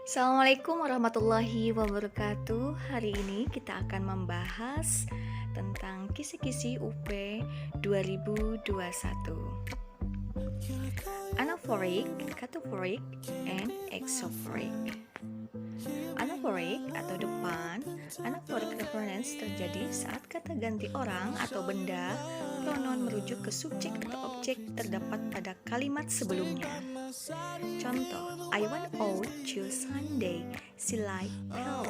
Assalamualaikum warahmatullahi wabarakatuh. Hari ini kita akan membahas tentang kisi-kisi UP 2021. Anaphoric, kataphoric, and exophoric. Anaphoric atau depan. Anaphoric reference terjadi saat kata ganti orang atau benda, pronoun merujuk ke subjek atau objek terdapat pada kalimat sebelumnya. Contoh, I went out to Sunday, she like pale.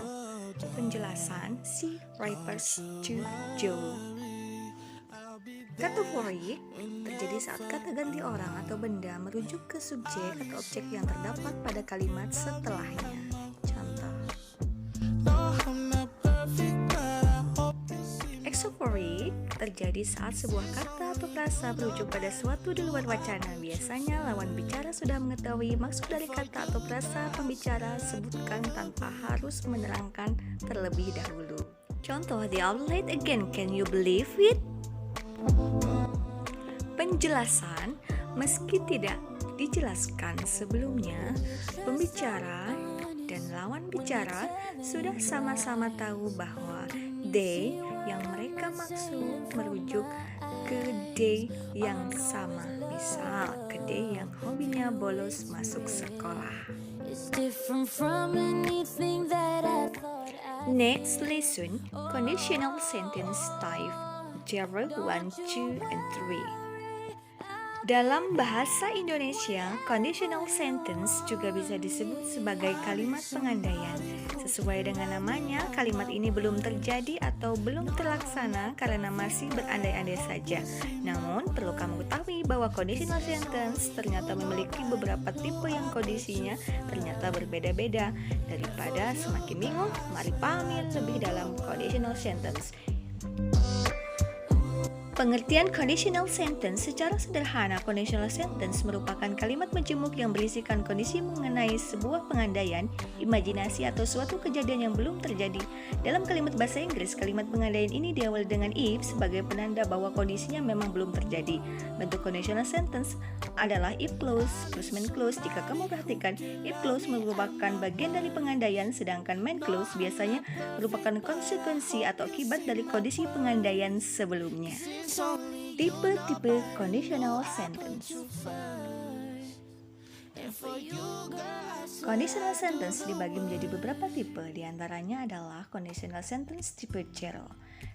Penjelasan, she refers to Joe. Kataphoric terjadi saat kata ganti orang atau benda merujuk ke subjek atau objek yang terdapat pada kalimat setelahnya. Contoh, exophoric terjadi saat sebuah kata atau frasa merujuk pada suatu di luar wacana. Biasanya lawan bicara sudah mengetahui maksud dari kata atau frasa pembicara sebutkan tanpa harus menerangkan terlebih dahulu. Contoh, the outlet again, can you believe it? Penjelasan, meski tidak dijelaskan sebelumnya, pembicara dan lawan bicara sudah sama-sama tahu bahwa they yang mereka maksud merujuk ke they yang sama. Misal, ke they yang hobinya bolos masuk sekolah. Next lesson, conditional sentence type 0, 1, 2, and 3. Dalam bahasa Indonesia, conditional sentence juga bisa disebut sebagai kalimat pengandaian. Sesuai dengan namanya, kalimat ini belum terjadi atau belum terlaksana karena masih berandai-andai saja. Namun, perlu kamu ketahui bahwa conditional sentence ternyata memiliki beberapa tipe yang kondisinya ternyata berbeda-beda. Daripada semakin bingung, mari pahami lebih dalam conditional sentence. Pengertian conditional sentence secara sederhana, conditional sentence merupakan kalimat majemuk yang berisikan kondisi mengenai sebuah pengandaian, imajinasi atau suatu kejadian yang belum terjadi. Dalam kalimat bahasa Inggris, kalimat pengandaian ini diawali dengan if sebagai penanda bahwa kondisinya memang belum terjadi. Bentuk conditional sentence adalah if clause plus main clause. Jika kamu perhatikan, if clause merupakan bagian dari pengandaian, sedangkan main clause biasanya merupakan konsekuensi atau akibat dari kondisi pengandaian sebelumnya. Tipe-tipe conditional sentence. Conditional sentence dibagi menjadi beberapa tipe, diantaranya adalah conditional sentence tipe 0.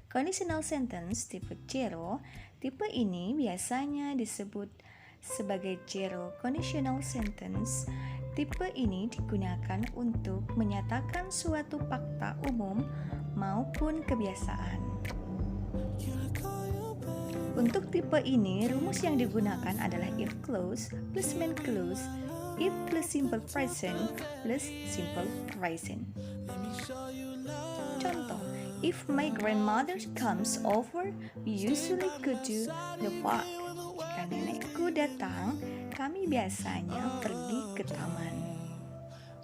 Conditional sentence tipe 0, tipe ini biasanya disebut sebagai zero conditional sentence. Tipe ini digunakan untuk menyatakan suatu fakta umum maupun kebiasaan. Untuk tipe ini, rumus yang digunakan adalah if clause plus main clause, if plus simple present plus simple present. Contoh, if my grandmother comes over, we usually go to the park. Jika nenekku datang, kami biasanya pergi ke taman.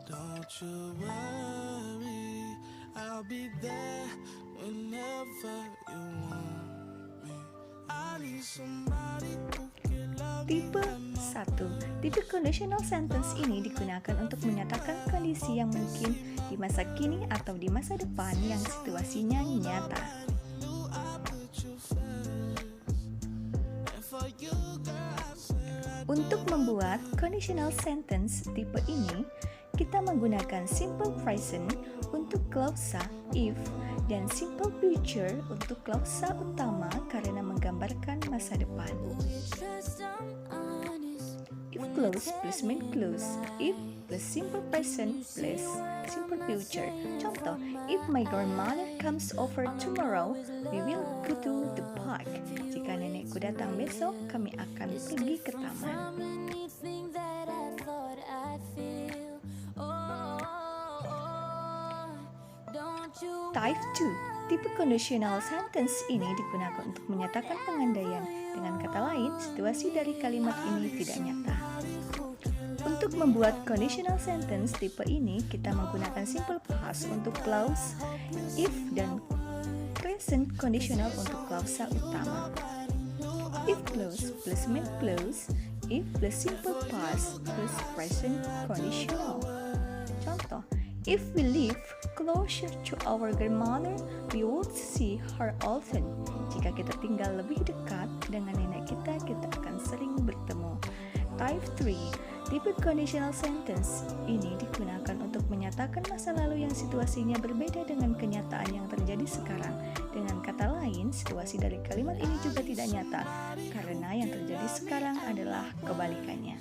Don't you worry, I'll be there whenever you want. Tipe 1. Tipe conditional sentence ini digunakan untuk menyatakan kondisi yang mungkin di masa kini atau di masa depan yang situasinya nyata. Untuk membuat conditional sentence tipe ini, kita menggunakan simple present untuk klausa if dan simple future untuk klausa utama karena menggambarkan masa depan. If clause plus main clause, if plus simple present plus simple future. Contoh, if my grandmother comes over tomorrow, we will go to the park. Jika nenekku datang besok, kami akan pergi ke taman. Type 2. Tipe conditional sentence ini digunakan untuk menyatakan pengandaian. Dengan kata lain, situasi dari kalimat ini tidak nyata. Untuk membuat conditional sentence tipe ini, kita menggunakan simple past untuk clause if dan present conditional untuk klausa utama. If clause plus main clause, if plus simple past plus present conditional. Contoh, If we live closer to our grandmother, we would see her often. Jika kita tinggal lebih dekat dengan nenek kita akan sering bertemu. Type 3. Tipe conditional sentence ini digunakan untuk menyatakan masa lalu yang situasinya berbeda dengan kenyataan yang terjadi sekarang. Dengan kata lain, situasi dari kalimat ini juga tidak nyata, karena yang terjadi sekarang adalah kebalikannya.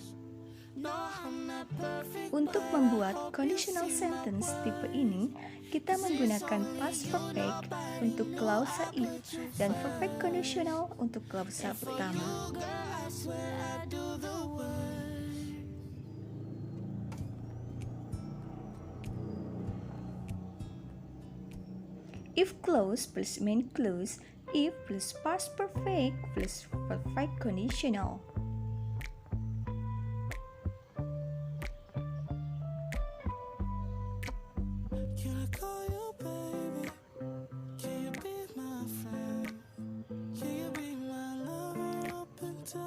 Untuk membuat conditional sentence tipe ini, kita menggunakan past perfect untuk klausa if dan perfect conditional untuk klausa utama. If clause plus main clause, if plus past perfect plus perfect conditional.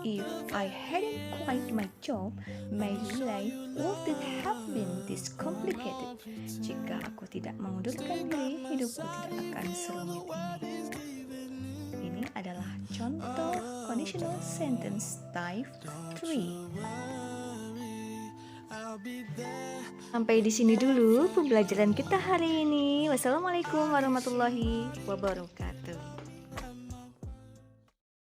If I hadn't quit my job, my life wouldn't have been this complicated. Jika aku tidak mengundurkan diri, hidupku tidak akan serumit ini. Ini adalah contoh conditional sentence type 3. Sampai di sini dulu pembelajaran kita hari ini. Wassalamualaikum warahmatullahi wabarakatuh.